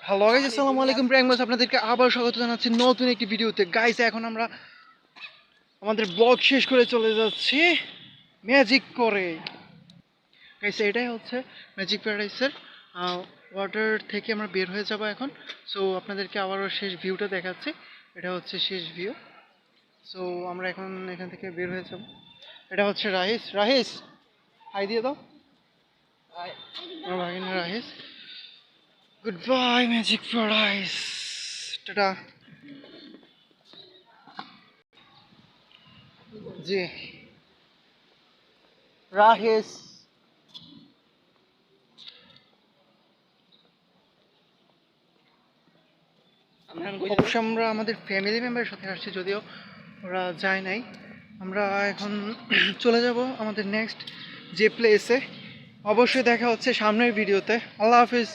Hello guys, আসসালামু আলাইকুম। Prank বস আপনাদেরকে আবার স্বাগত জানাচ্ছি নতুন একটি ভিডিওতে। গাইস, এখন আমরা আমাদের ব্লগ শেষ করে চলে যাচ্ছি ম্যাজিক করে। গাইস, এটাই হচ্ছে ম্যাজিক প্যারাডাইসের ওয়াটার থেকে আমরা বের হয়ে যাব এখন। সো আপনাদেরকে আবারও শেষ ভিউটা দেখাচ্ছি। এটা হচ্ছে শেষ ভিউ। সো আমরা এখন এখান থেকে বের হয়ে যাব। এটা হচ্ছে রাহিস। রাহিস, হাই দিয়ে দাও। আমার ভাগিনা Rahis. Good bye magic paradise, tata. জি রাহিস, অবশ্য আমরা আমাদের ফ্যামিলি মেম্বারের সাথে আসছি, যদিও ওরা যায় নাই। আমরা এখন চলে যাব আমাদের নেক্সট যে প্লেসে। অবশ্যই দেখা হচ্ছে সামনের ভিডিওতে। আল্লাহ হাফিজ।